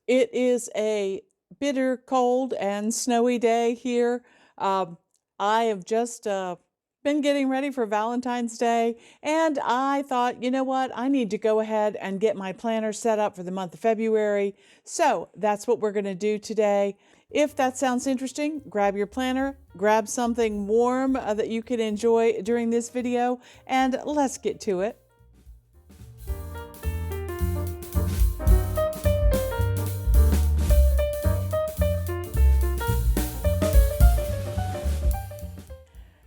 It is a bitter cold and snowy day here. Um, I have just been getting ready for Valentine's Day, and I thought, you know what? I need to go ahead and get my planner set up for the month of February. So that's what we're going to do today. If that sounds interesting, grab your planner, grab something warm that you can enjoy during this video, and let's get to it.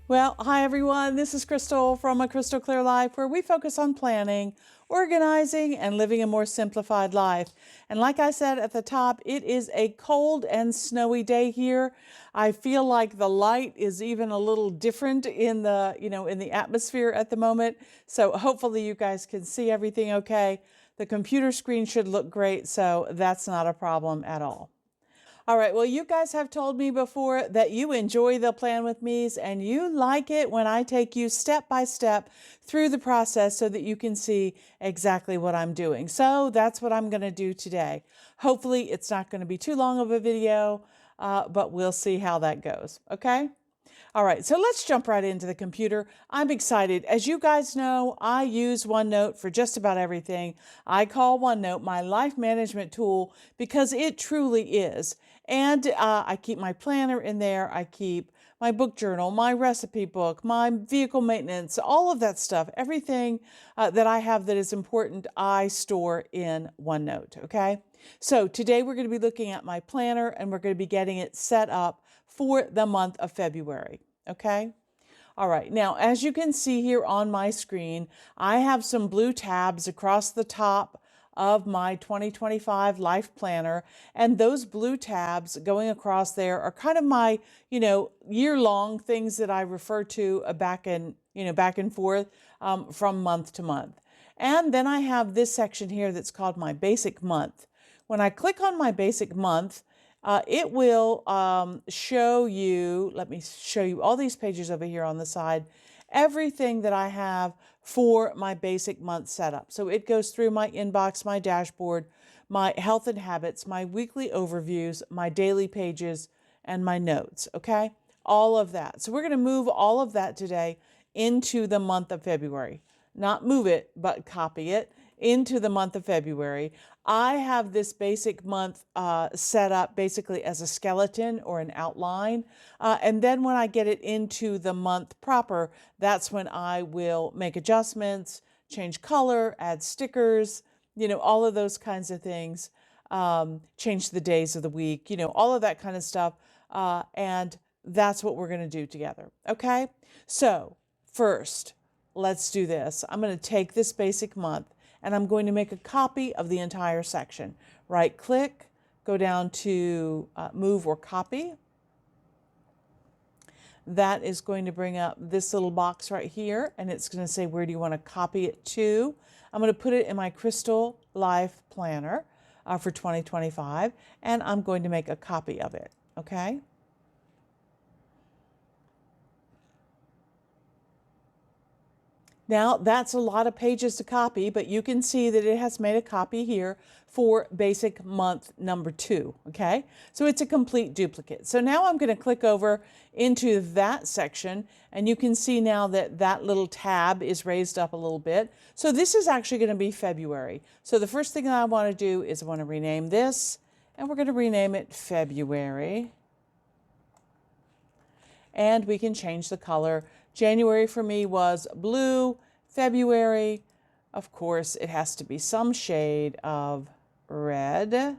Well, hi everyone. This is Crystal from A Crystal Clear Life, where we focus on planning, organizing, and living a more simplified life. And like I said at the top, it is a cold and snowy day here. I feel like the light is even a little different in the, in the atmosphere at the moment. So hopefully you guys can see everything okay. The computer screen should look great, so that's not a problem at all. All right, well, you guys have told me before that you enjoy the Plan With Me's and you like it when I take you step by step through the process so that you can see exactly what I'm doing. So that's what I'm going to do today. Hopefully it's not going to be too long of a video, but we'll see how that goes, okay? All right, so let's jump right into the computer. I'm excited. As you guys know, I use OneNote for just about everything. I call OneNote my life management tool because it truly is. And I keep my planner in there. I keep my book journal, my recipe book, my vehicle maintenance, all of that stuff. Everything that I have that is important, I store in OneNote, okay? So today we're going to be looking at my planner and we're going to be getting it set up for the month of February, okay? All right, now as you can see here on my screen, I have some blue tabs across the top of my 2025 life planner, and those blue tabs going across there are kind of my, year-long things that I refer to back and forth from month to month. And then I have this section here that's called my basic month. When I click on my basic month, it will show you, let me show you all these pages over here on the side, everything that I have for my basic month setup. So it goes through my inbox, my dashboard, my health and habits, my weekly overviews, my daily pages, and my notes, okay? All of that. So we're going to move all of that today into the month of February. Not move it, but copy it into the month of February. I have this basic month set up basically as a skeleton or an outline. And then when I get it into the month proper, that's when I will make adjustments, change color, add stickers, all of those kinds of things, change the days of the week, all of that kind of stuff. And that's what we're going to do together. Okay. So first, let's do this. I'm going to take this basic month and I'm going to make a copy of the entire section. Right click, go down to move or copy. That is going to bring up this little box right here, and it's going to say, where do you want to copy it to? I'm going to put it in my Crystal Life Planner for 2025, and I'm going to make a copy of it, okay? Now, that's a lot of pages to copy, but you can see that it has made a copy here for basic month number 2, okay? So it's a complete duplicate. So now I'm going to click over into that section, and you can see now that that little tab is raised up a little bit. So this is actually going to be February. So the first thing that I want to do is I want to rename this, and we're going to rename it February. And we can change the color. January for me was blue. February, of course, it has to be some shade of red.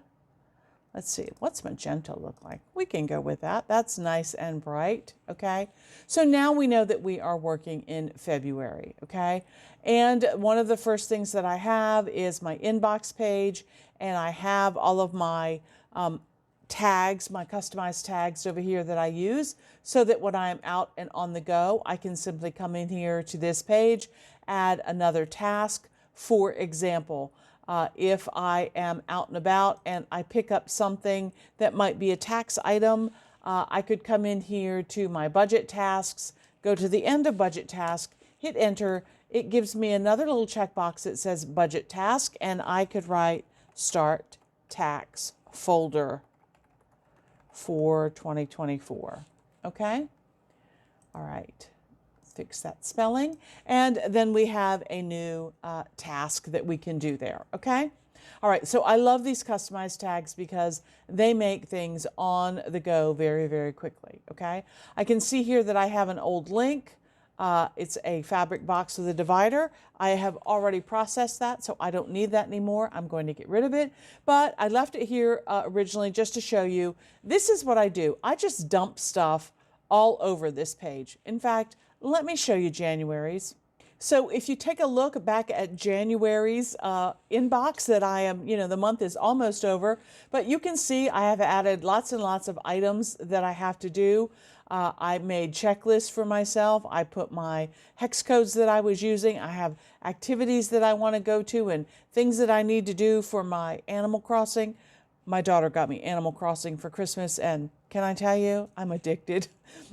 Let's see, what's magenta look like? We can go with that. That's nice and bright, okay? So now we know that we are working in February, okay? And one of the first things that I have is my inbox page, and I have all of my tags, my customized tags over here that I use so that when I'm out and on the go, I can simply come in here to this page, add another task. For example, if I am out and about and I pick up something that might be a tax item, I could come in here to my budget tasks, go to the end of budget task, hit enter. It gives me another little checkbox that says budget task, and I could write start tax folder for 2024. Okay? All right. Fix that spelling. And then we have a new task that we can do there. Okay? All right. So I love these customized tags because they make things on the go very, very quickly. Okay? I can see here that I have an old link. It's a fabric box with a divider. I have already processed that, so I don't need that anymore. I'm going to get rid of it. But I left it here originally just to show you. This is what I do. I just dump stuff all over this page. In fact, let me show you January's. So if you take a look back at January's inbox that I am, the month is almost over, but you can see I have added lots and lots of items that I have to do. I made checklists for myself. I put my hex codes that I was using. I have activities that I want to go to and things that I need to do for my Animal Crossing. My daughter got me Animal Crossing for Christmas, and can I tell you, I'm addicted.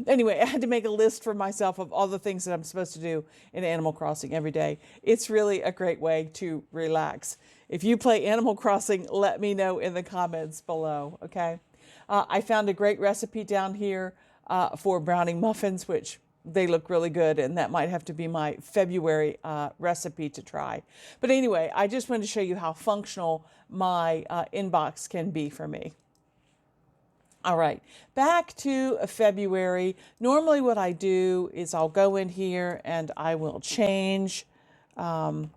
Anyway, I had to make a list for myself of all the things that I'm supposed to do in Animal Crossing every day. It's really a great way to relax. If you play Animal Crossing, let me know in the comments below, okay? I found a great recipe down here for brownie muffins, which they look really good, and that might have to be my February recipe to try. But anyway, I just wanted to show you how functional my inbox can be for me. All right, back to February. Normally what I do is I'll go in here and I will change, the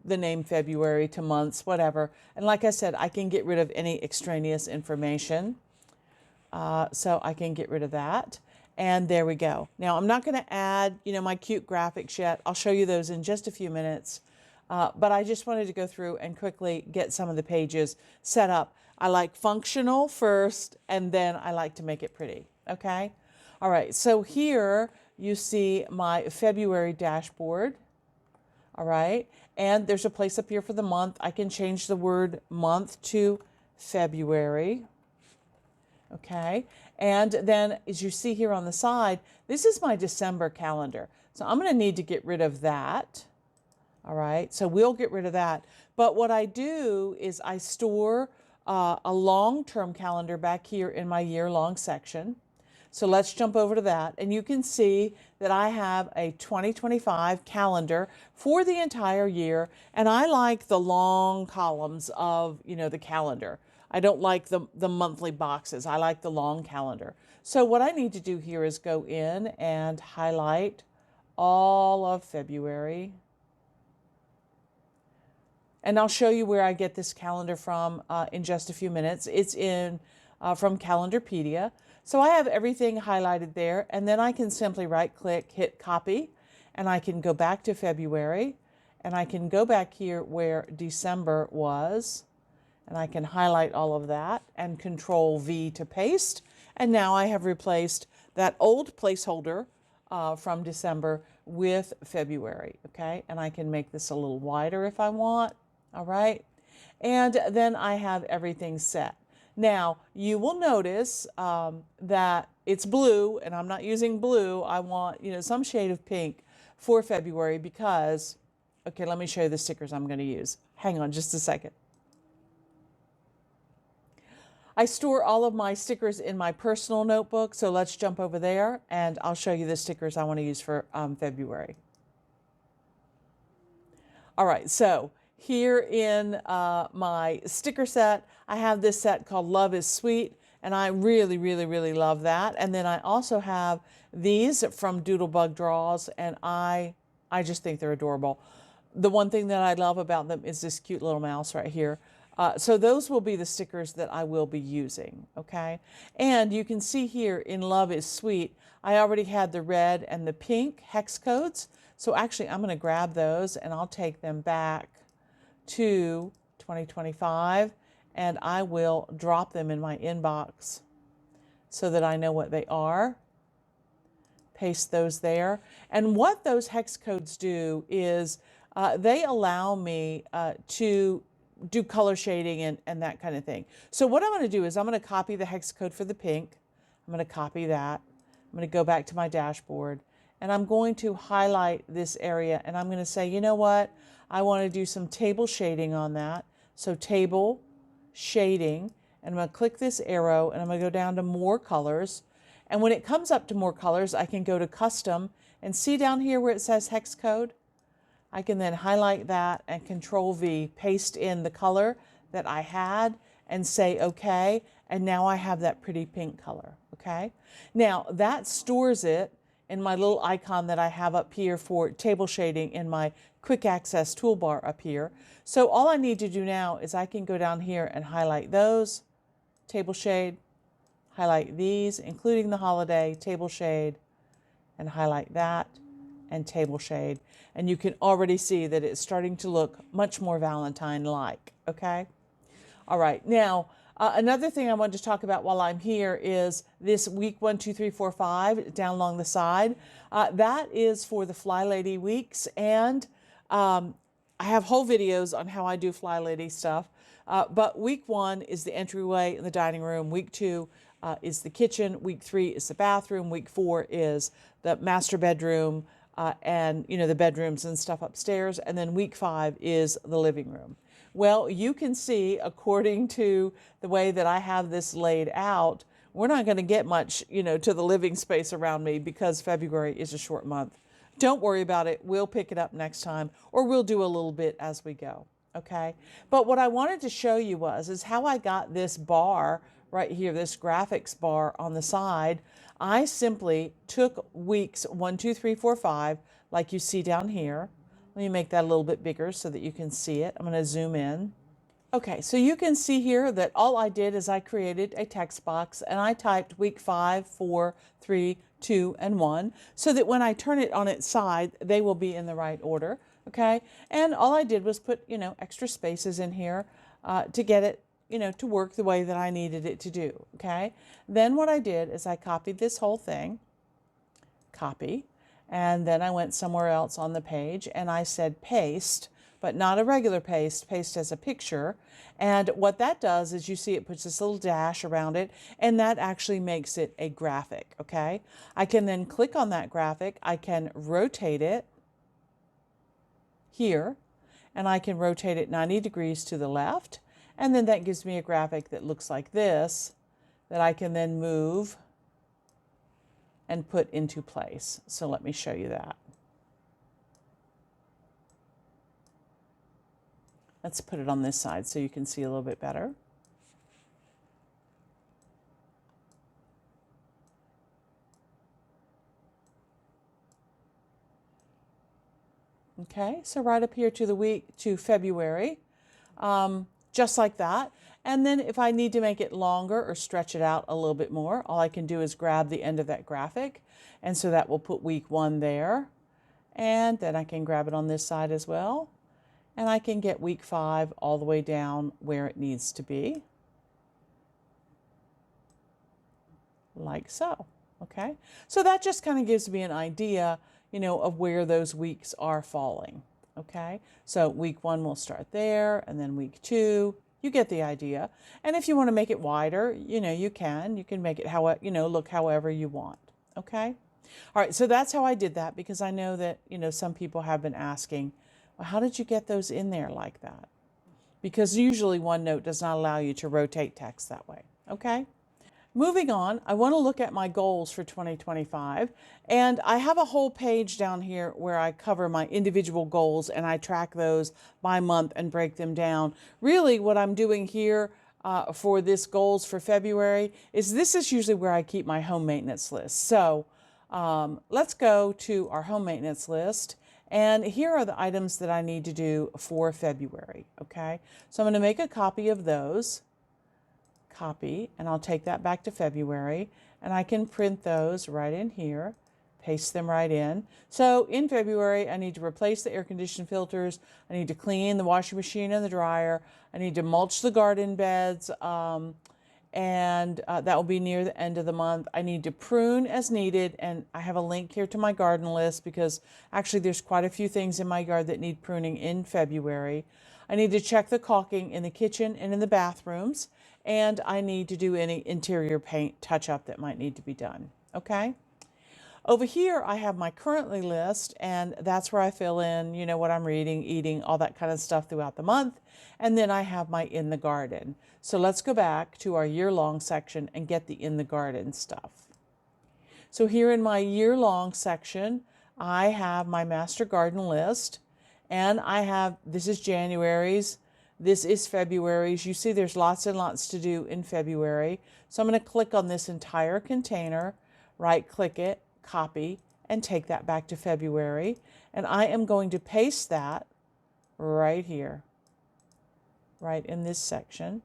name February to months, whatever. And like I said, I can get rid of any extraneous information. So I can get rid of that. And there we go. Now I'm not going to add, my cute graphics yet. I'll show you those in just a few minutes. But I just wanted to go through and quickly get some of the pages set up. I like functional first, and then I like to make it pretty. Okay. All right. So here you see my February dashboard. All right. And there's a place up here for the month. I can change the word month to February. Okay, and then as you see here on the side, this is my December calendar. So I'm going to need to get rid of that. All right, so we'll get rid of that. But what I do is I store a long-term calendar back here in my year-long section. So let's jump over to that. And you can see that I have a 2025 calendar for the entire year. And I like the long columns of, the calendar. I don't like the monthly boxes. I like the long calendar. So what I need to do here is go in and highlight all of February. And I'll show you where I get this calendar from in just a few minutes. It's from Calendarpedia. So I have everything highlighted there, and then I can simply right-click, hit copy, and I can go back to February, and I can go back here where December was, and I can highlight all of that and Control V to paste. And now I have replaced that old placeholder from December with February, okay? And I can make this a little wider if I want, all right? And then I have everything set. Now, you will notice that it's blue, and I'm not using blue. I want, some shade of pink for February because, okay, let me show you the stickers I'm going to use. Hang on just a second. I store all of my stickers in my personal notebook, so let's jump over there and I'll show you the stickers I want to use for February. All right, so here in my sticker set, I have this set called Love is Sweet, and I really, really, really love that. And then I also have these from Doodlebug Draws, and I just think they're adorable. The one thing that I love about them is this cute little mouse right here. So those will be the stickers that I will be using, okay? And you can see here in Love is Sweet, I already had the red and the pink hex codes. So actually I'm going to grab those and I'll take them back to 2025 and I will drop them in my inbox so that I know what they are. Paste those there. And what those hex codes do is they allow me to do color shading and that kind of thing. So what I'm going to do is I'm going to copy the hex code for the pink. I'm going to copy that. I'm going to go back to my dashboard and I'm going to highlight this area and I'm going to say, you know what? I want to do some table shading on that. So table shading, and I'm going to click this arrow and I'm going to go down to more colors. And when it comes up to more colors, I can go to custom and see down here where it says hex code. I can then highlight that and Control V, paste in the color that I had and say OK. And now I have that pretty pink color. Okay. Now that stores it in my little icon that I have up here for table shading in my quick access toolbar up here. So all I need to do now is I can go down here and highlight those, table shade, highlight these, including the holiday, table shade, and highlight that and table shade. And you can already see that it's starting to look much more Valentine-like, okay? All right, now, another thing I want to talk about while I'm here is this week 1, 2, 3, 4, 5 down along the side. That is for the Fly Lady weeks, and I have whole videos on how I do Fly Lady stuff. But week 1 is the entryway in the dining room. Week 2 is the kitchen. Week 3 is the bathroom. Week 4 is the master bedroom and the bedrooms and stuff upstairs. And then week 5 is the living room. Well, you can see, according to the way that I have this laid out, we're not going to get much, to the living space around me because February is a short month. Don't worry about it. We'll pick it up next time, or we'll do a little bit as we go. Okay. But what I wanted to show you is how I got this bar right here, this graphics bar on the side. I simply took weeks 1, 2, 3, 4, 5, like you see down here. Let me make that a little bit bigger so that you can see it. I'm going to zoom in. Okay, so you can see here that all I did is I created a text box and I typed week 5, 4, 3, 2, and 1 so that when I turn it on its side, they will be in the right order. Okay, and all I did was put, extra spaces in here to get it, to work the way that I needed it to do. Okay, then what I did is I copied this whole thing, copy, and then I went somewhere else on the page and I said paste, but not a regular paste, paste as a picture. And what that does is you see it puts this little dash around it, and that actually makes it a graphic. Okay, I can then click on that graphic, I can rotate it here, and I can rotate it 90 degrees to the left, and then that gives me a graphic that looks like this that I can then move and put into place. So let me show you that. Let's put it on this side so you can see a little bit better. Okay, so right up here to the week to February, just like that. And then if I need to make it longer or stretch it out a little bit more, all I can do is grab the end of that graphic. And so that will put week 1 there. And then I can grab it on this side as well. And I can get week 5 all the way down where it needs to be. Like so. Okay, so that just kind of gives me an idea, of where those weeks are falling. Okay, so week 1 will start there, and then week 2, you get the idea. And if you want to make it wider, you can make it how, look however you want. Okay, all right, so that's how I did that, because I know that, some people have been asking, well, how did you get those in there like that? Because usually OneNote does not allow you to rotate text that way. Okay. Moving on, I want to look at my goals for 2025, and I have a whole page down here where I cover my individual goals and I track those by month and break them down. Really what I'm doing here for this goals for February is this is usually where I keep my home maintenance list. So let's go to our home maintenance list, and here are the items that I need to do for February. Okay, so I'm going to make a copy of those. Copy, and I'll take that back to February, and I can print those right in here, paste them right in. So in February, I need to replace the air conditioning filters, I need to clean the washing machine and the dryer, I need to mulch the garden beds, and that will be near the end of the month. I need to prune as needed, and I have a link here to my garden list because actually there's quite a few things in my yard that need pruning in February. I need to check the caulking in the kitchen and in the bathrooms, and I need to do any interior paint touch-up that might need to be done. Okay? Over here, I have my currently list, and that's where I fill in, what I'm reading, eating, all that kind of stuff throughout the month. And then I have my in the garden. So let's go back to our year-long section and get the in the garden stuff. So here in my year-long section, I have my master garden list, and this is January's, this is February's. You see there's lots and lots to do in February. So I'm going to click on this entire container, right-click it, copy, and take that back to February. And I am going to paste that right here, right in this section.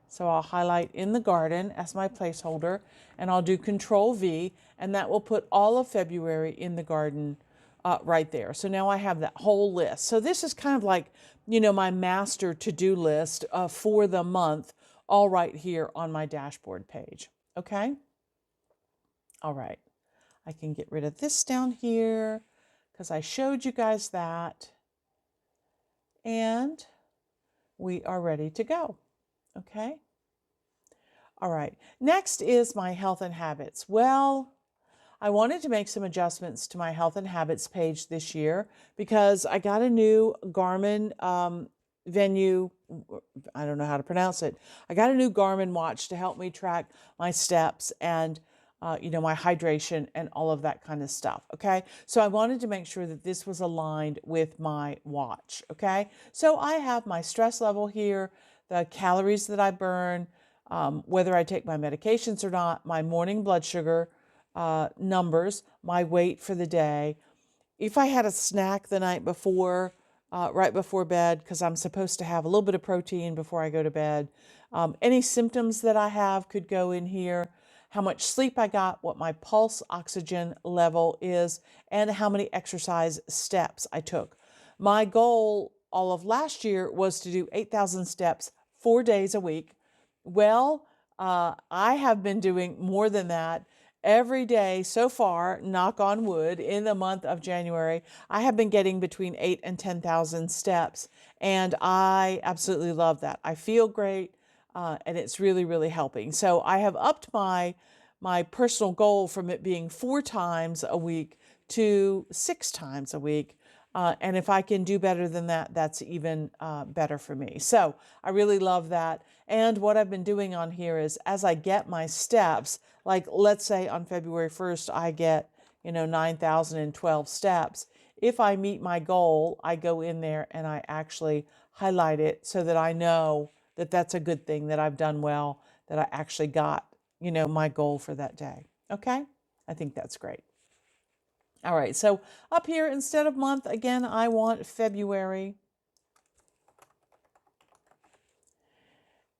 So I'll highlight in the garden as my placeholder, and I'll do Control V, and that will put all of February in the garden right there. So now I have that whole list. So this is kind of like, my master to-do list for the month, all right here on my dashboard page. Okay? All right. I can get rid of this down here because I showed you guys that. And we are ready to go. Okay? All right. Next is my health and habits. Well, I wanted to make some adjustments to my health and habits page this year because I got a new Garmin Venue. I don't know how to pronounce it. I got a new Garmin watch to help me track my steps and my hydration and all of that kind of stuff. Okay. So I wanted to make sure that this was aligned with my watch. Okay. So I have my stress level here, the calories that I burn, whether I take my medications or not, my morning blood sugar numbers, my weight for the day. If I had a snack the night before, right before bed, because I'm supposed to have a little bit of protein before I go to bed, any symptoms that I have could go in here, how much sleep I got, what my pulse oxygen level is, and how many exercise steps I took. My goal all of last year was to do 8,000 steps 4 days a week. Well, I have been doing more than that every day so far, knock on wood, in the month of January. I have been getting between 8,000 and 10,000 steps, and I absolutely love that. I feel great, and it's really, really helping. So I have upped my personal goal from it being 4 times a week to 6 times a week. And if I can do better than that, that's even better for me. So I really love that. And what I've been doing on here is as I get my steps, like let's say on February 1st, I get, 9,012 steps. If I meet my goal, I go in there and I actually highlight it so that I know that that's a good thing, that I've done well, that I actually got, my goal for that day. Okay? I think that's great. All right, so up here, instead of month, again, I want February.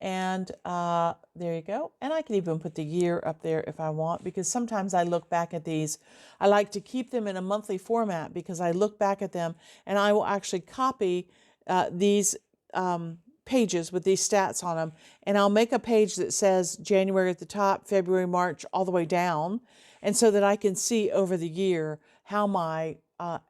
And there you go. And I can even put the year up there if I want, because sometimes I look back at these. I like to keep them in a monthly format because I look back at them and I will actually copy these pages with these stats on them. And I'll make a page that says January at the top, February, March, all the way down. And so that I can see over the year how my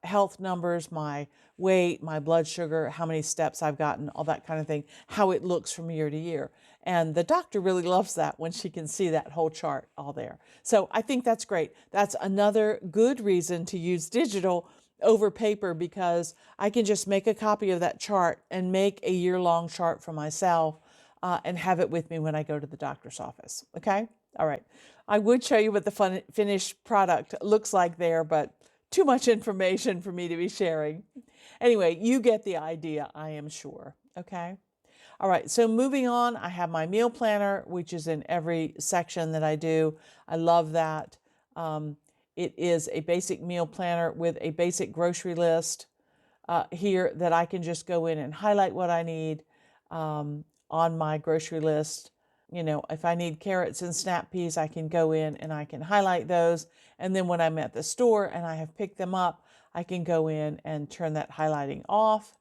health numbers, my weight, my blood sugar, how many steps I've gotten, all that kind of thing, how it looks from year to year. And the doctor really loves that when she can see that whole chart all there. So I think that's great. That's another good reason to use digital over paper, because I can just make a copy of that chart and make a year-long chart for myself and have it with me when I go to the doctor's office. Okay? All right. I would show you what the finished product looks like there, but too much information for me to be sharing. Anyway, you get the idea, I am sure. Okay? All right, so moving on, I have my meal planner, which is in every section that I do. I love that. It is a basic meal planner with a basic grocery list here that I can just go in and highlight what I need on my grocery list. If I need carrots and snap peas, I can go in and I can highlight those. And then when I'm at the store and I have picked them up, I can go in and turn that highlighting off.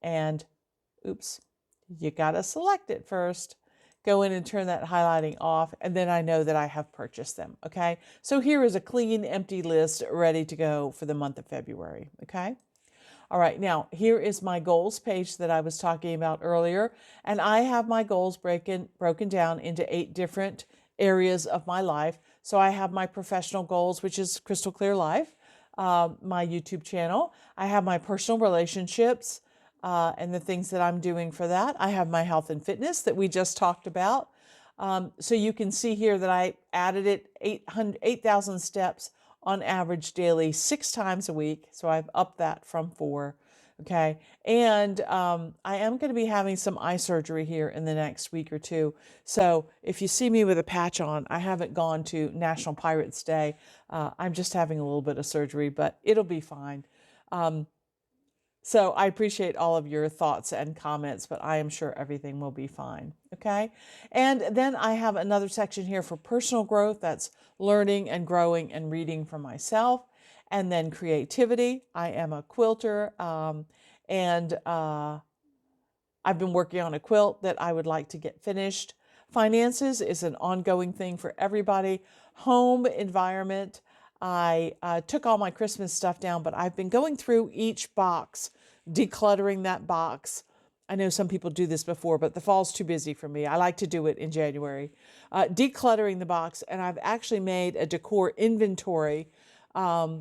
And oops, you got to select it first. Go in and turn that highlighting off. And then I know that I have purchased them. Okay. So here is a clean, empty list ready to go for the month of February. Okay. All right, now here is my goals page that I was talking about earlier, and I have my goals broken down into 8 different areas of my life. So I have my professional goals, which is Crystal Clear Life, my YouTube channel. I have my personal relationships and the things that I'm doing for that. I have my health and fitness that we just talked about. So you can see here that I added it 8,000 steps on average daily, 6 times a week. So I've upped that from 4. Okay. And I am going to be having some eye surgery here in the next week or 2. So if you see me with a patch on, I haven't gone to National Pirates Day. I'm just having a little bit of surgery, but it'll be fine. So I appreciate all of your thoughts and comments, but I am sure everything will be fine. Okay. And then I have another section here for personal growth. That's learning and growing and reading for myself. And then creativity. I am a quilter, and I've been working on a quilt that I would like to get finished. Finances is an ongoing thing for everybody. Home environment. I took all my Christmas stuff down, but I've been going through each box, decluttering that box. I know some people do this before, but the fall's too busy for me. I like to do it in January. Decluttering the box, and I've actually made a decor inventory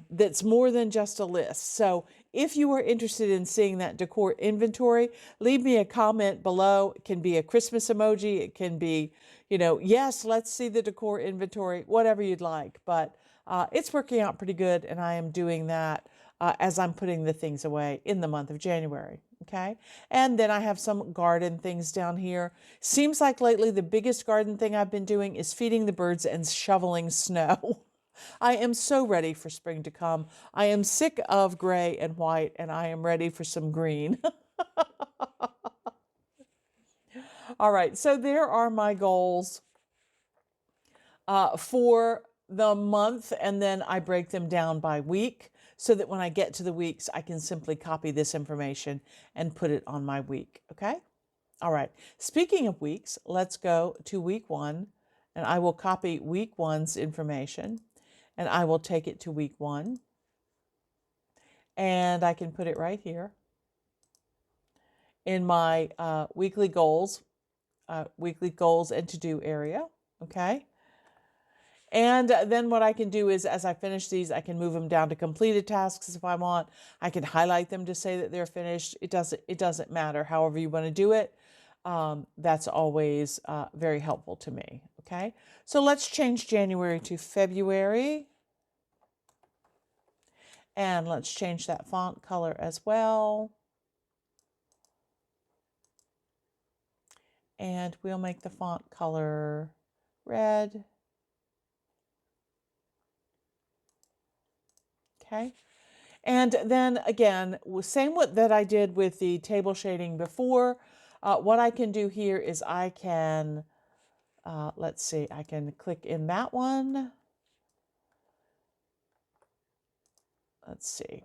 that's more than just a list. So if you are interested in seeing that decor inventory, leave me a comment below. It can be a Christmas emoji. It can be, yes, let's see the decor inventory, whatever you'd like. But it's working out pretty good, and I am doing that as I'm putting the things away in the month of January. Okay. And then I have some garden things down here. Seems like lately the biggest garden thing I've been doing is feeding the birds and shoveling snow. I am so ready for spring to come. I am sick of gray and white, and I am ready for some green. All right, so there are my goals for the month, and then I break them down by week so that when I get to the weeks, I can simply copy this information and put it on my week, okay? All right, speaking of weeks, let's go to week 1, and I will copy week 1's information. And I will take it to week 1, and I can put it right here in my weekly goals and to-do area, okay? And then what I can do is, as I finish these, I can move them down to completed tasks if I want. I can highlight them to say that they're finished. It doesn't matter. However you want to do it, that's always very helpful to me, okay? So let's change January to February. And let's change that font color as well. And we'll make the font color red. Okay. And then again, same that I did with the table shading before. What I can do here is I can, let's see, I can click in that one. Let's see.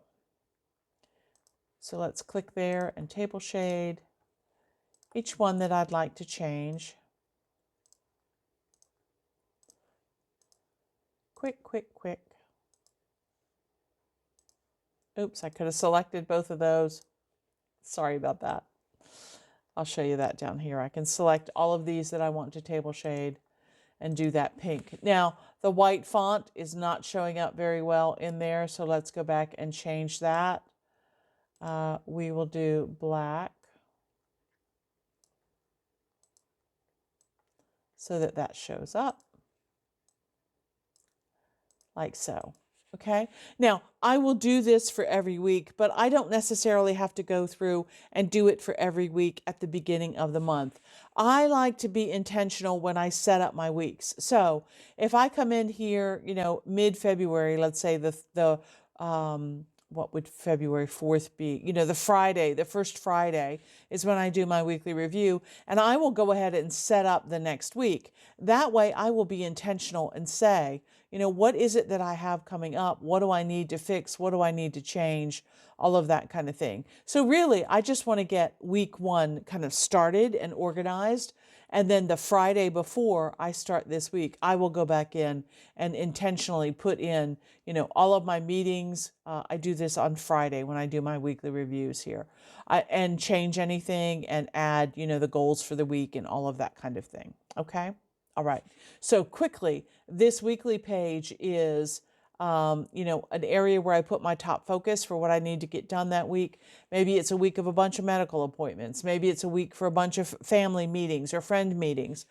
So let's click there and table shade each one that I'd like to change. Quick. Oops, I could have selected both of those. Sorry about that. I'll show you that down here. I can select all of these that I want to table shade and do that pink. Now, the white font is not showing up very well in there, so let's go back and change that. We will do black so that that shows up like so. Okay, now I will do this for every week, but I don't necessarily have to go through and do it for every week at the beginning of the month. I like to be intentional when I set up my weeks. So if I come in here, mid-February, let's say what would February 4th be? The Friday, the first Friday is when I do my weekly review, and I will go ahead and set up the next week. That way I will be intentional and say, what is it that I have coming up? What do I need to fix? What do I need to change? All of that kind of thing. So really, I just want to get week 1 kind of started and organized. And then the Friday before I start this week, I will go back in and intentionally put in, all of my meetings. I do this on Friday when I do my weekly reviews here, and change anything and add, the goals for the week and all of that kind of thing. Okay. All right. So quickly, this weekly page is, an area where I put my top focus for what I need to get done that week. Maybe it's a week of a bunch of medical appointments. Maybe it's a week for a bunch of family meetings or friend meetings.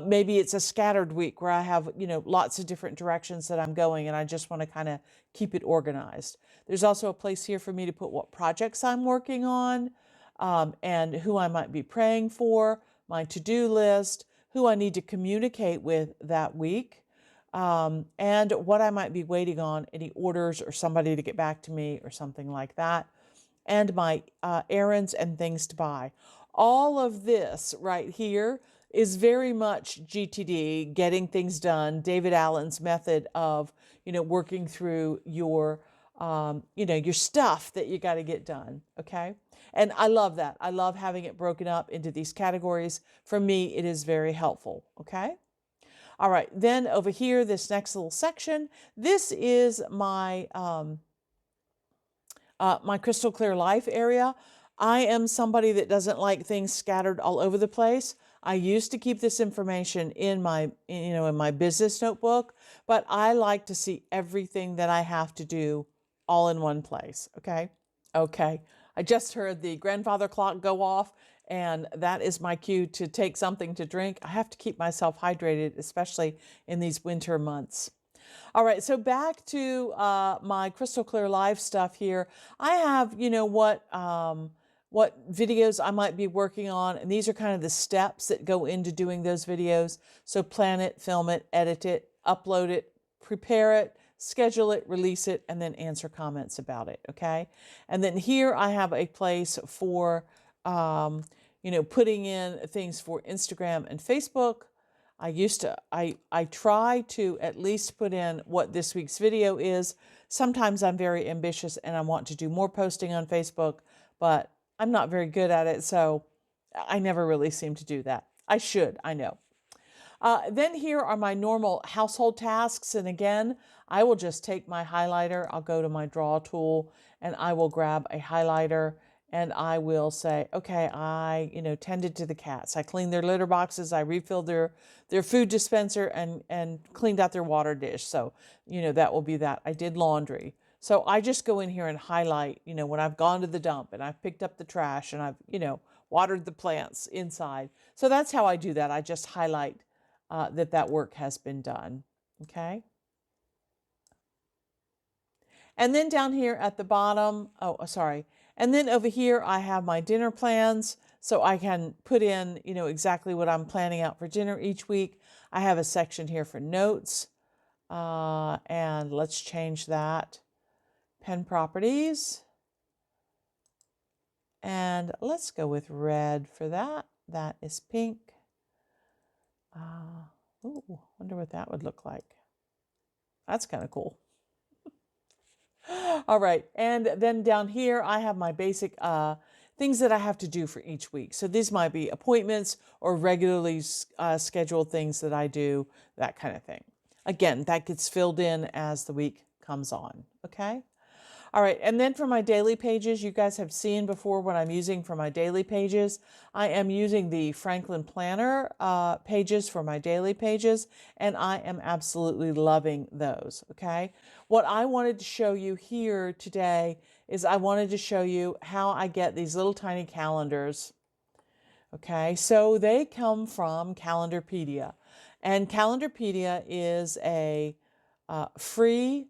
Maybe it's a scattered week where I have, lots of different directions that I'm going, and I just want to kind of keep it organized. There's also a place here for me to put what projects I'm working on, and who I might be praying for, my to-do list, who I need to communicate with that week, and what I might be waiting on, any orders or somebody to get back to me or something like that, and my errands and things to buy. All of this right here is very much GTD, getting things done, David Allen's method of, working through your your stuff that you got to get done. Okay. And I love that. I love having it broken up into these categories. For me, it is very helpful. Okay. All right. Then over here, this next little section, this is my, my crystal clear life area. I am somebody that doesn't like things scattered all over the place. I used to keep this information in my, in my business notebook, but I like to see everything that I have to do all in one place. Okay. Okay. I just heard the grandfather clock go off, and that is my cue to take something to drink. I have to keep myself hydrated, especially in these winter months. All right, so back to my crystal clear live stuff here. I have, what videos I might be working on, and these are kind of the steps that go into doing those videos. So plan it, film it, edit it, upload it, prepare it, schedule it, release it, and then answer comments about it, okay? And then here I have a place for, putting in things for Instagram and Facebook. I try to at least put in what this week's video is. Sometimes I'm very ambitious and I want to do more posting on Facebook, but I'm not very good at it, so I never really seem to do that. I should, I know. Then here are my normal household tasks. And again, I will just take my highlighter. I'll go to my draw tool and I will grab a highlighter and I will say, okay, I, tended to the cats. I cleaned their litter boxes. I refilled their food dispenser and cleaned out their water dish. So, that will be that. I did laundry. So I just go in here and highlight, when I've gone to the dump and I've picked up the trash and I've, watered the plants inside. So that's how I do that. I just highlight that work has been done. Okay. And then down here at the bottom, and then over here I have my dinner plans, so I can put in, exactly what I'm planning out for dinner each week. I have a section here for notes, and let's change that. Pen properties, and let's go with red for that. That is pink. Wonder what that would look like. That's kind of cool. All right, and then down here I have my basic things that I have to do for each week. So these might be appointments or regularly scheduled things that I do, that kind of thing. Again, that gets filled in as the week comes on, okay? All right, and then for my daily pages, you guys have seen before what I'm using for my daily pages. I am using the Franklin Planner pages for my daily pages, and I am absolutely loving those, okay? What I wanted to show you here today is I wanted to show you how I get these little tiny calendars, okay? So they come from Calendarpedia, and Calendarpedia is a free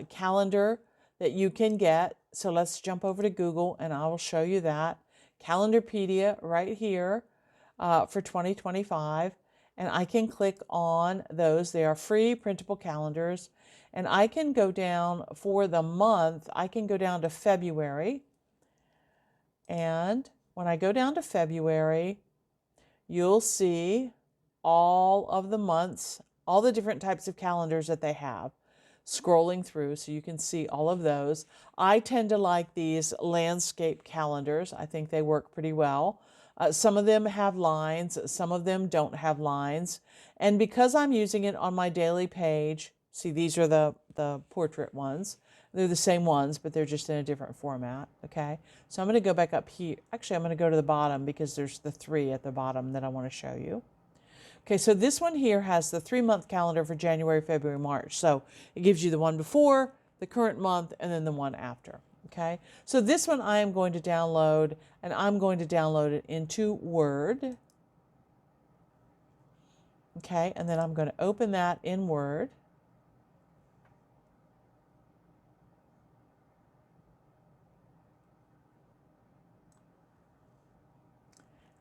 calendar that you can get. So let's jump over to Google and I will show you that. Calendarpedia right here for 2025. And I can click on those. They are free printable calendars. And I can go down for the month. I can go down to February. And when I go down to February, you'll see all of the months, all the different types of calendars that they have. Scrolling through so you can see all of those. I tend to like these landscape calendars. I think they work pretty well. Some of them have lines, some of them don't have lines. And because I'm using it on my daily page, see, these are the portrait ones. They're the same ones, but they're just in a different format, okay? So I'm going to go back up here. Actually, I'm going to go to the bottom because there's the 3 at the bottom that I want to show you. Okay, so this one here has the 3-month calendar for January, February, March. So it gives you the one before, the current month, and then the one after. Okay, so this one I am going to download, and I'm going to download it into Word. Okay, and then I'm going to open that in Word.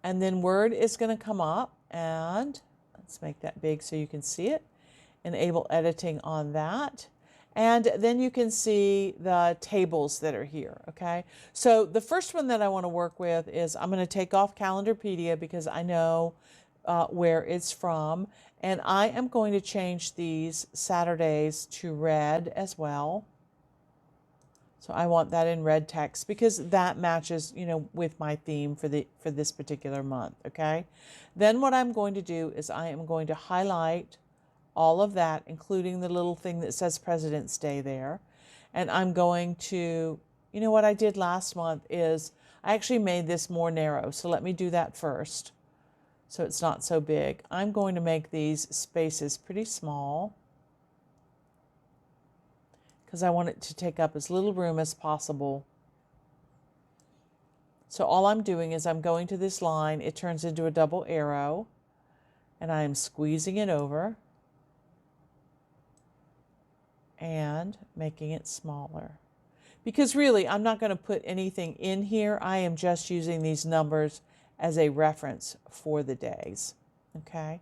And then Word is going to come up, and let's make that big so you can see it. Enable editing on that. And then you can see the tables that are here, okay? So the first one that I want to work with is I'm going to take off Calendarpedia because I know where it's from. And I am going to change these Saturdays to red as well. So I want that in red text because that matches, with my theme for this particular month, okay? Then what I'm going to do is I am going to highlight all of that, including the little thing that says President's Day there. And I'm going to, what I did last month is I actually made this more narrow. So let me do that first so it's not so big. I'm going to make these spaces pretty small, because I want it to take up as little room as possible. So all I'm doing is I'm going to this line, it turns into a double arrow, and I am squeezing it over and making it smaller. Because really, I'm not going to put anything in here. I am just using these numbers as a reference for the days, okay?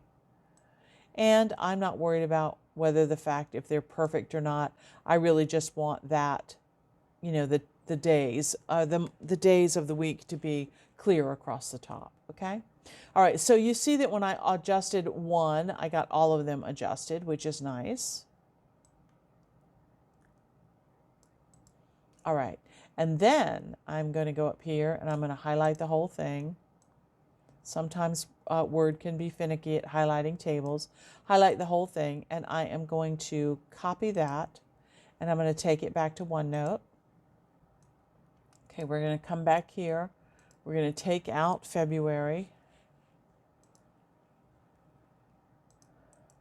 And I'm not worried about whether if they're perfect or not. I really just want that, the days, the days of the week to be clear across the top, okay? All right, so you see that when I adjusted one, I got all of them adjusted, which is nice. All right, and then I'm going to go up here and I'm going to highlight the whole thing. Sometimes Word can be finicky at highlighting tables. Highlight the whole thing, and I am going to copy that, and I'm going to take it back to OneNote. Okay, we're going to come back here. We're going to take out February.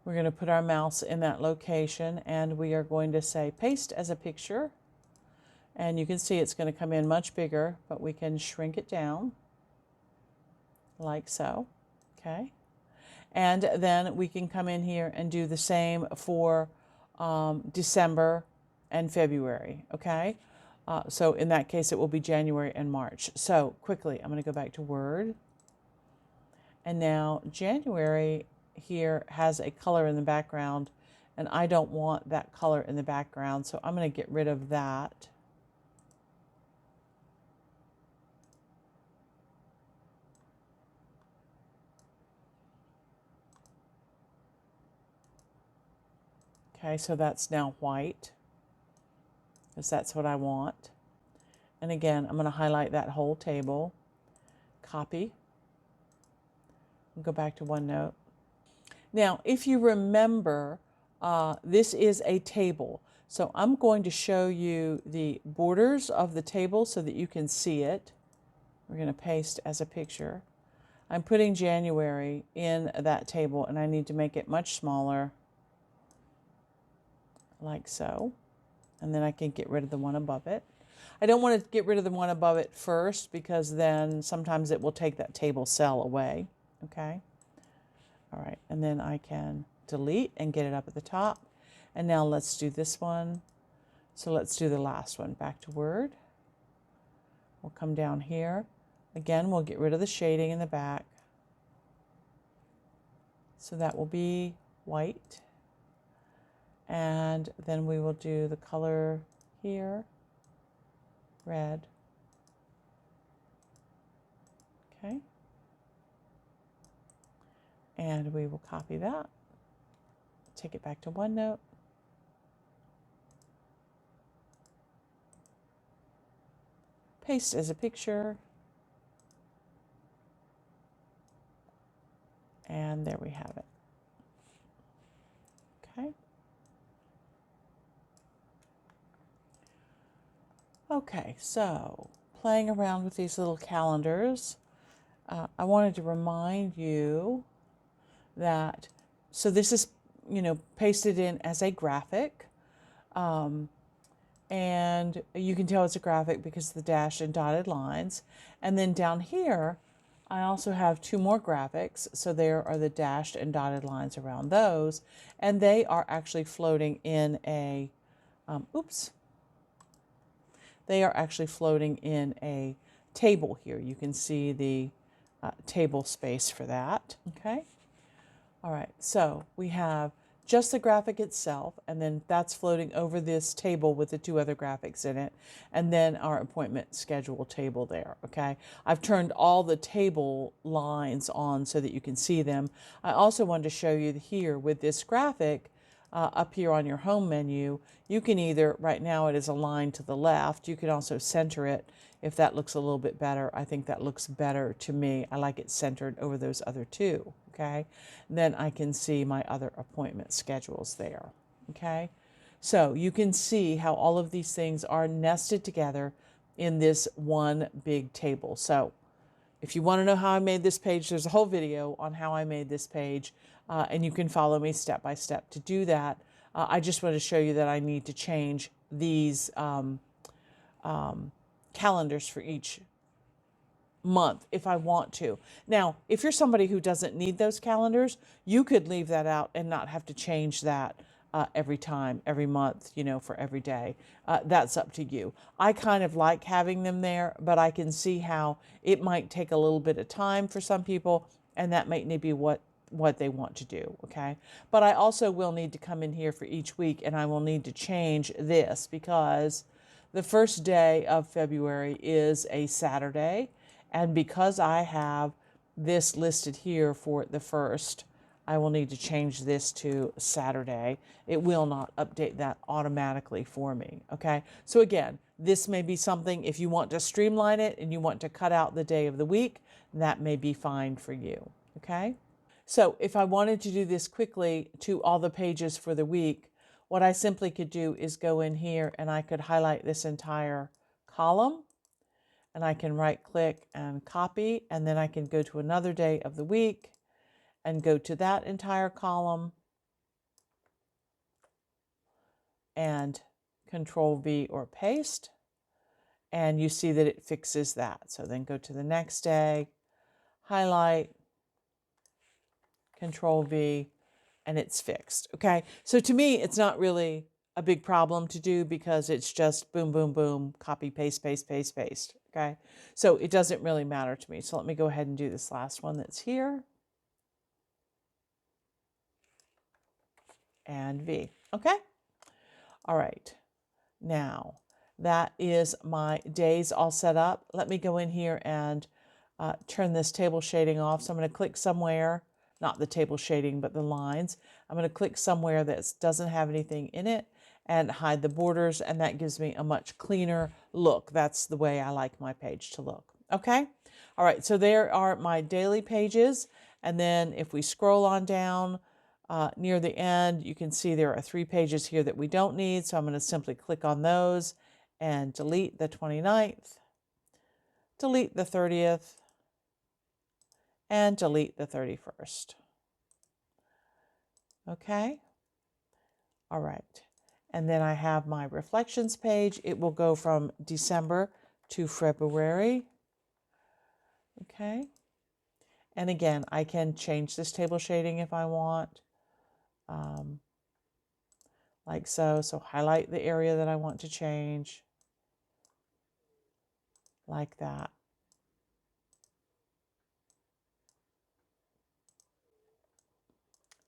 We're going to put our mouse in that location, and we are going to say paste as a picture. And you can see it's going to come in much bigger, but we can shrink it down like so, okay? And then we can come in here and do the same for December and February, okay? So in that case, it will be January and March. So quickly, I'm going to go back to Word. And now January here has a color in the background, and I don't want that color in the background, so I'm going to get rid of that. Okay, so that's now white, because that's what I want. And again, I'm going to highlight that whole table, copy, and go back to OneNote. Now, if you remember, this is a table. So I'm going to show you the borders of the table so that you can see it. We're going to paste as a picture. I'm putting January in that table, and I need to make it much smaller, like so. And then I can get rid of the one above it. I don't want to get rid of the one above it first, because then sometimes it will take that table cell away, okay? All right, and then I can delete and get it up at the top. And now let's do this one. So let's do the last one. Back to Word. We'll come down here. Again, we'll get rid of the shading in the back. So that will be white. And then we will do the color here, red. Okay. And we will copy that, take it back to OneNote. Paste as a picture. And there we have it. Okay. Okay, so playing around with these little calendars, I wanted to remind you that, so this is, pasted in as a graphic. And you can tell it's a graphic because of the dashed and dotted lines. And then down here, I also have two more graphics. So there are the dashed and dotted lines around those. And they are actually floating in a, they are actually floating in a table here. You can see the table space for that. Okay. All right. So we have just the graphic itself, and then that's floating over this table with the two other graphics in it, and then our appointment schedule table there, okay? I've turned all the table lines on so that you can see them. I also wanted to show you here with this graphic up here on your home menu, you can either, right now it is aligned to the left, you can also center it if that looks a little bit better. I think that looks better to me. I like it centered over those other two. Okay, then I can see my other appointment schedules there. Okay, so you can see how all of these things are nested together in this one big table. So if you want to know how I made this page, there's a whole video on how I made this page, and you can follow me step by step to do that. I just want to show you that I need to change these calendars for each month if I want to. Now, if you're somebody who doesn't need those calendars, you could leave that out and not have to change that every time, every month, for every day. That's up to you. I kind of like having them there, but I can see how it might take a little bit of time for some people, and that might be what they want to do, okay? But I also will need to come in here for each week, and I will need to change this because the first day of February is a Saturday, and because I have this listed here for the first, I will need to change this to Saturday. It will not update that automatically for me, okay? So again, this may be something, if you want to streamline it and you want to cut out the day of the week, that may be fine for you, okay? So if I wanted to do this quickly to all the pages for the week, what I simply could do is go in here and I could highlight this entire column, and I can right click and copy, and then I can go to another day of the week and go to that entire column and Control V or paste, and you see that it fixes that. So then go to the next day, highlight, Control V, and it's fixed. Okay, so to me it's not really a big problem to do because it's just boom, boom, boom, copy, paste, paste, paste, paste. Okay, so it doesn't really matter to me. So let me go ahead and do this last one that's here. And V. Okay, all right, now that is my days all set up. Let me go in here and turn this table shading off. So I'm going to click somewhere, not the table shading, but the lines. I'm going to click somewhere that doesn't have anything in it and hide the borders, and that gives me a much cleaner look. That's the way I like my page to look. Okay, all right, so there are my daily pages, and then if we scroll on down near the end, you can see there are 3 pages here that we don't need, so I'm going to simply click on those and delete the 29th, delete the 30th, and delete the 31st. Okay, all right. And then I have my reflections page. It will go from December to February. Okay. And again, I can change this table shading if I want, like so. So highlight the area that I want to change, like that.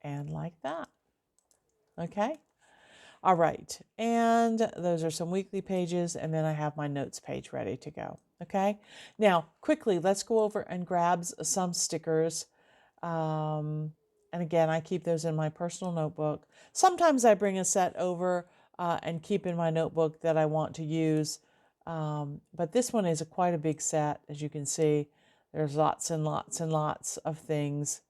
And like that. Okay. All right, and those are some weekly pages, and then I have my notes page ready to go. Okay, now quickly, let's go over and grab some stickers. And again, I keep those in my personal notebook. Sometimes I bring a set over and keep in my notebook that I want to use. But this one is quite a big set. As you can see, there's lots and lots and lots of things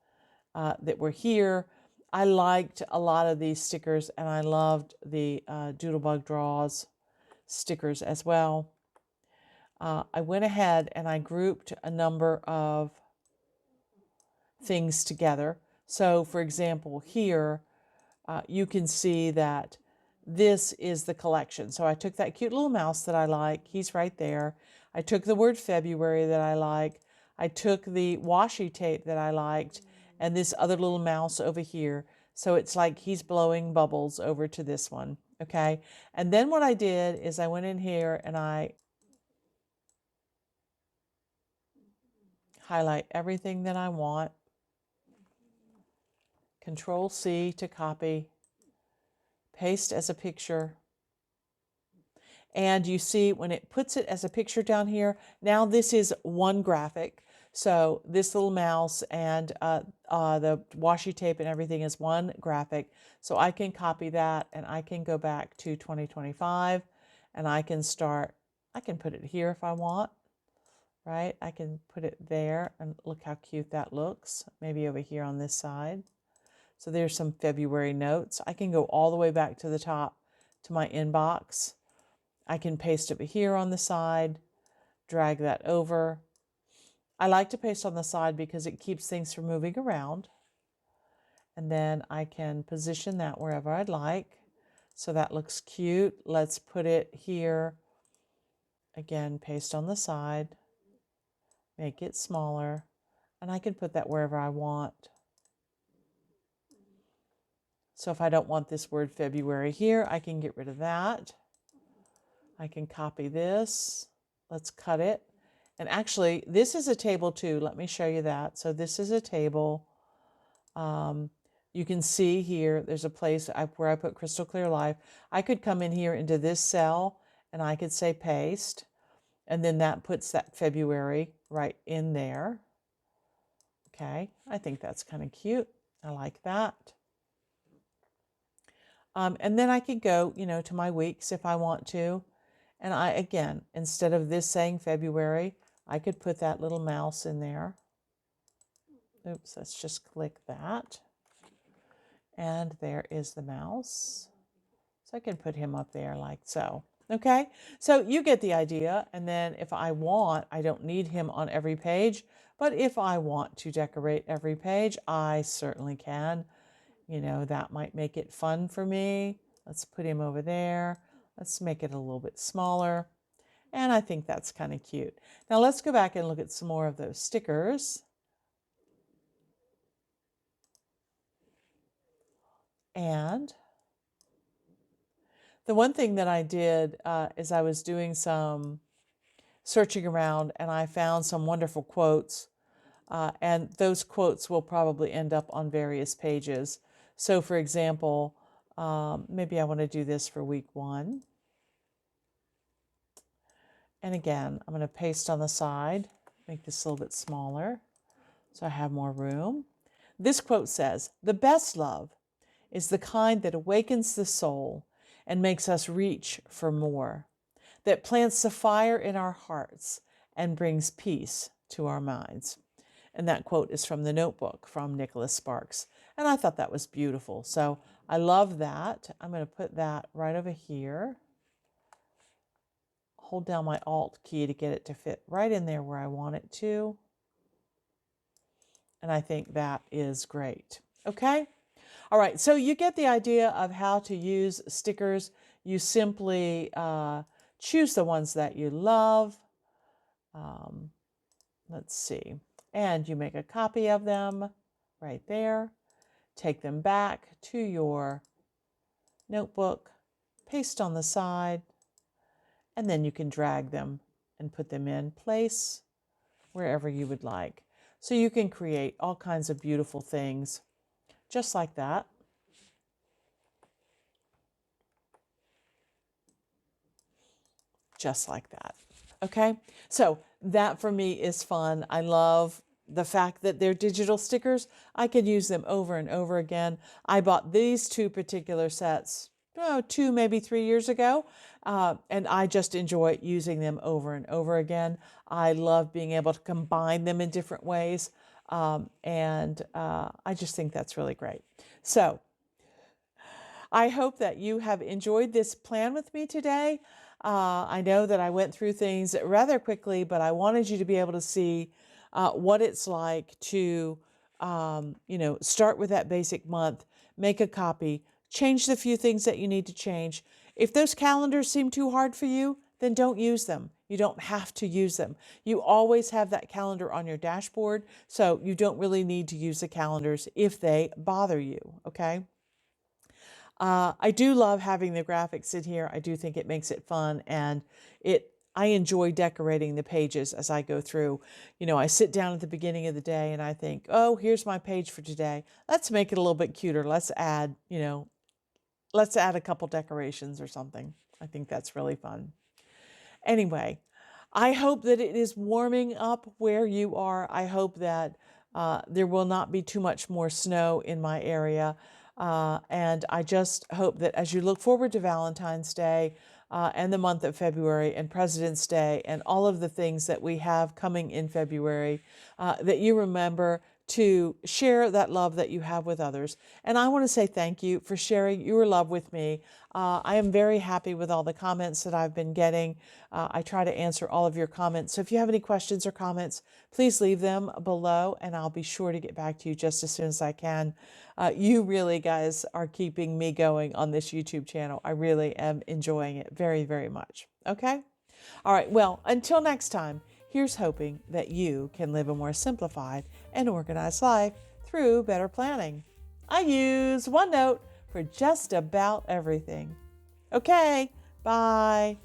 that were here. I liked a lot of these stickers, and I loved the Doodlebug Draws stickers as well. I went ahead and I grouped a number of things together. So for example, here you can see that this is the collection. So I took that cute little mouse that I like. He's right there. I took the word February that I like. I took the washi tape that I liked and this other little mouse over here. So it's like he's blowing bubbles over to this one. Okay. And then what I did is I went in here and I highlight everything that I want. Control C to copy, paste as a picture. And you see when it puts it as a picture down here, now this is one graphic. So this little mouse and the washi tape and everything is one graphic. So I can copy that and I can go back to 2025 and I can put it here if I want, right? I can put it there and look how cute that looks. Maybe over here on this side. So there's some February notes. I can go all the way back to the top to my inbox. I can paste over here on the side, drag that over. I like to paste on the side because it keeps things from moving around. And then I can position that wherever I'd like. So that looks cute. Let's put it here. Again, paste on the side, make it smaller, and I can put that wherever I want. So if I don't want this word February here, I can get rid of that. I can copy this. Let's cut it. And actually, this is a table too. Let me show you that. So this is a table. You can see here, there's a place where I put Crystal Clear Life. I could come in here into this cell and I could say paste. And then that puts that February right in there. Okay, I think that's kind of cute. I like that. And then I could go, to my weeks if I want to. And again, instead of this saying February, I could put that little mouse in there. Oops, let's just click that. And there is the mouse. So I can put him up there like so. Okay, so you get the idea. And then if I want, I don't need him on every page. But if I want to decorate every page, I certainly can. That might make it fun for me. Let's put him over there. Let's make it a little bit smaller. And I think that's kind of cute. Now let's go back and look at some more of those stickers. And the one thing that I did is I was doing some searching around and I found some wonderful quotes. And those quotes will probably end up on various pages. So for example, maybe I want to do this for week 1. And again, I'm going to paste on the side, make this a little bit smaller so I have more room. This quote says, "The best love is the kind that awakens the soul and makes us reach for more, that plants the fire in our hearts and brings peace to our minds." And that quote is from The Notebook from Nicholas Sparks. And I thought that was beautiful. So I love that. I'm going to put that right over here. Hold down my Alt key to get it to fit right in there where I want it to. And I think that is great. Okay. All right. So you get the idea of how to use stickers. You simply choose the ones that you love. Let's see. And you make a copy of them right there. Take them back to your notebook, paste on the side, and then you can drag them and put them in place wherever you would like. So you can create all kinds of beautiful things just like that. Just like that. Okay, so that for me is fun. I love the fact that they're digital stickers. I could use them over and over again. I bought these 2 particular sets, 2, maybe 3 years ago, and I just enjoy using them over and over again. I love being able to combine them in different ways, and I just think that's really great. So I hope that you have enjoyed this plan with me today. I know that I went through things rather quickly, but I wanted you to be able to see what it's like to start with that basic month, make a copy, change the few things that you need to change. If those calendars seem too hard for you, then don't use them. You don't have to use them. You always have that calendar on your dashboard, so you don't really need to use the calendars if they bother you, okay? I do love having the graphics in here. I do think it makes it fun, and I enjoy decorating the pages as I go through. I sit down at the beginning of the day and I think, oh, here's my page for today. Let's make it a little bit cuter. Let's add a couple decorations or something. I think that's really fun. Anyway, I hope that it is warming up where you are. I hope that there will not be too much more snow in my area. And I just hope that as you look forward to Valentine's Day and the month of February and President's Day and all of the things that we have coming in February, that you remember to share that love that you have with others. And I want to say thank you for sharing your love with me. I am very happy with all the comments that I've been getting. I try to answer all of your comments. So if you have any questions or comments, please leave them below and I'll be sure to get back to you just as soon as I can. You really, guys, are keeping me going on this YouTube channel. I really am enjoying it very, very much. Okay? All right, well, until next time, here's hoping that you can live a more simplified and organized life through better planning. I use OneNote for just about everything. Okay, bye.